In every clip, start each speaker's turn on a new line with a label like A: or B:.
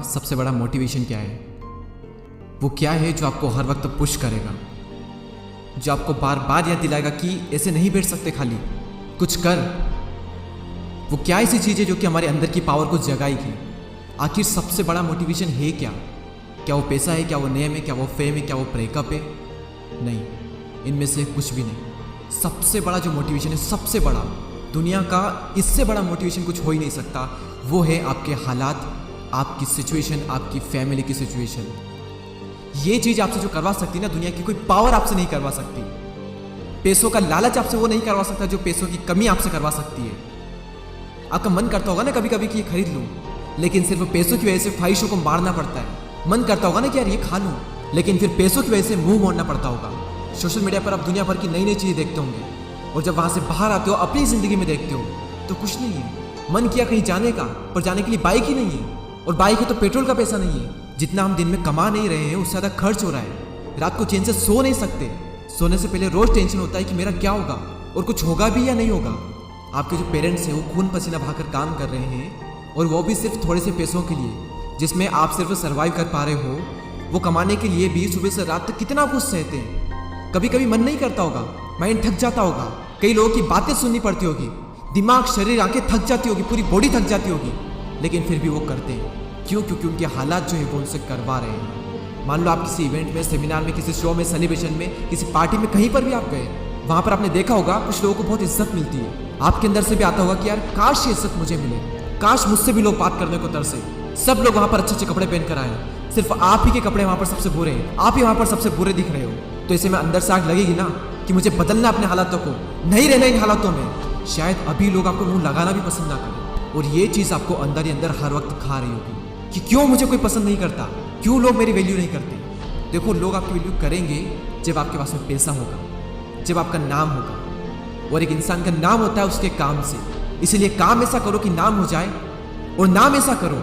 A: सबसे बड़ा मोटिवेशन क्या है? वो क्या है जो आपको हर वक्त पुश करेगा, जो आपको बार बार याद दिलाएगा कि ऐसे नहीं बैठ सकते, खाली कुछ कर। वो क्या ऐसी चीज़ है जो कि हमारे अंदर की पावर को जगाएगी? आखिर सबसे बड़ा मोटिवेशन है क्या? क्या वो पैसा है? क्या वो नेम है? क्या वो फेम है? क्या वो ब्रेकअप है? नहीं, इनमें से कुछ भी नहीं। सबसे बड़ा जो मोटिवेशन है, सबसे बड़ा, दुनिया का इससे बड़ा मोटिवेशन कुछ हो ही नहीं सकता, वो है आपके हालात, आपकी सिचुएशन, आपकी फैमिली की सिचुएशन। ये चीज़ आपसे जो करवा सकती है ना, दुनिया की कोई पावर आपसे नहीं करवा सकती। पैसों का लालच आपसे वो नहीं करवा सकता जो पैसों की कमी आपसे करवा सकती है। आपका मन करता होगा ना कभी कभी कि ये खरीद लूँ, लेकिन सिर्फ पैसों की वजह से ख्वाहिशों को मारना पड़ता है। मन करता होगा ना कि यार ये खा लूँ, लेकिन फिर पैसों की वजह से मुंह मोड़ना पड़ता होगा। सोशल मीडिया पर आप दुनिया भर की नई नई चीज़ें देखते होंगे, और जब वहाँ से बाहर आते हो, अपनी ज़िंदगी में देखते हो, तो कुछ नहीं है। मन किया कहीं जाने का, पर जाने के लिए बाइक ही नहीं है, और बाइक है तो पेट्रोल का पैसा नहीं है। जितना हम दिन में कमा नहीं रहे हैं, उससे ज़्यादा खर्च हो रहा है। रात को चैन से सो नहीं सकते। सोने से पहले रोज़ टेंशन होता है कि मेरा क्या होगा, और कुछ होगा भी या नहीं होगा। आपके जो पेरेंट्स हैं वो खून पसीना बहाकर काम कर रहे हैं, और वो भी सिर्फ थोड़े से पैसों के लिए, जिसमें आप सिर्फ सर्वाइव कर पा रहे हो। वो कमाने के लिए भी सुबह से रात तक कितना कुछ सहते हैं। कभी कभी मन नहीं करता होगा, माइंड थक जाता होगा, कई लोगों की बातें सुननी पड़ती होगी, दिमाग, शरीर, आंखें थक जाती होगी, पूरी बॉडी थक जाती होगी, लेकिन फिर भी वो करते हैं। क्यों? क्योंकि उनके हालात जो है वो उनसे करवा रहे हैं। मान लो आप किसी इवेंट में, सेमिनार में, किसी शो में, सेलिब्रेशन में, किसी पार्टी में, कहीं पर भी आप गए, वहाँ पर आपने देखा होगा कुछ लोगों को बहुत इज्जत मिलती है। आपके अंदर से भी आता होगा कि यार काश ये इज्जत मुझे मिले, काश मुझसे भी लोग बात करने को तरसे। सब लोग वहाँ पर अच्छे अच्छे कपड़े पहन कर आए, सिर्फ आप ही के कपड़े वहाँ पर सबसे बुरे हैं, आप ही वहाँ पर सबसे बुरे दिख रहे हो। तो ऐसे में अंदर से आग लगेगी ना कि मुझे बदलना अपने हालातों को, नहीं रहना इन हालातों में। शायद अभी लोग आपको मुंह लगाना भी पसंद ना करें, और ये चीज़ आपको अंदर ही अंदर हर वक्त खा रही होगी कि क्यों मुझे कोई पसंद नहीं करता, क्यों लोग मेरी वैल्यू नहीं करते। देखो, लोग आपकी वैल्यू करेंगे जब आपके पास में पैसा होगा, जब आपका नाम होगा, और एक इंसान का नाम होता है उसके काम से। इसीलिए काम ऐसा करो कि नाम हो जाए, और नाम ऐसा करो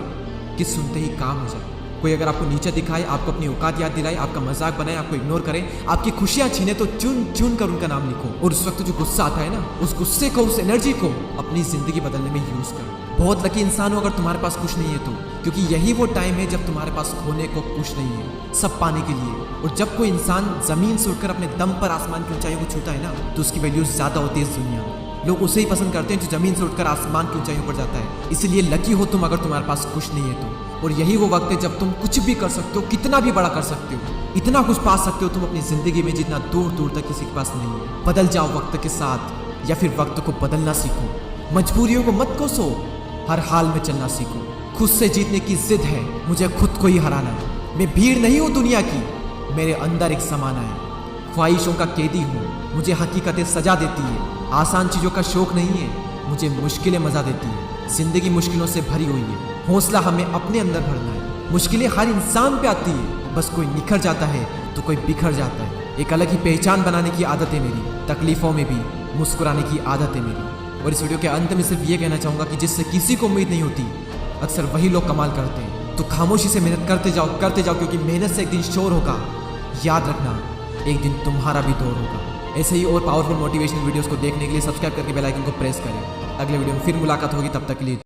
A: कि सुनते ही काम हो जाए। कोई अगर आपको नीचे दिखाए, आपको अपनी औकात याद दिलाए, आपका मजाक बनाए, आपको इग्नोर करे, आपकी खुशियां छीने, तो चुन चुन कर उनका नाम लिखो। और उस वक्त जो गुस्सा आता है ना, उस गुस्से को, उस एनर्जी को अपनी जिंदगी बदलने में यूज करो। बहुत लकी इंसान हो अगर तुम्हारे पास कुछ नहीं है तो, क्योंकि यही वो टाइम है जब तुम्हारे पास खोने को कुछ नहीं है, सब पाने के लिए। और जब कोई इंसान जमीन से उठकर अपने दम पर आसमान की ऊंचाइयों को छूता है ना, तो उसकी वैल्यू ज्यादा होती है इस दुनिया में। लोग उसे ही पसंद करते हैं जो जमीन से उठकर आसमान की ऊंचाइयों पर जाता है। इसलिए लकी हो तुम अगर तुम्हारे पास कुछ नहीं है तो। और यही वो वक्त है जब तुम कुछ भी कर सकते हो, कितना भी बड़ा कर सकते हो, इतना कुछ पा सकते हो तुम अपनी जिंदगी में जितना दूर दूर तक किसी के पास नहीं है। बदल जाओ वक्त के साथ, या फिर वक्त को बदलना सीखो। मजबूरियों को मत कोसो, हर हाल में चलना सीखो। खुद से जीतने की जिद है, मुझे खुद को ही हराना है। मैं भीड़ नहीं हूँ दुनिया की, मेरे अंदर एक समाना है। ख्वाहिशों का कैदी हूँ, मुझे हकीकतें सजा देती है। आसान चीज़ों का शौक नहीं है, मुझे मुश्किलें मजा देती है। जिंदगी मुश्किलों से भरी हुई है, हौसला हमें अपने अंदर भरना है। मुश्किलें हर इंसान पे आती है, बस कोई निखर जाता है तो कोई बिखर जाता है। एक अलग ही पहचान बनाने की आदत है मेरी, तकलीफों में भी मुस्कुराने की आदत है मेरी। और इस वीडियो के अंत में सिर्फ ये कहना चाहूँगा कि जिससे किसी को उम्मीद नहीं होती, अक्सर वही लोग कमाल करते हैं। तो खामोशी से मेहनत करते जाओ, क्योंकि मेहनत से एक दिन शोर होगा। याद रखना, एक दिन तुम्हारा भी दौर होगा। ऐसे ही और पावरफुल मोटिवेशनल वीडियोस को देखने के लिए सब्सक्राइब करके बेल आइकन को प्रेस करें। अगले वीडियो में फिर मुलाकात होगी, तब तक के लिए।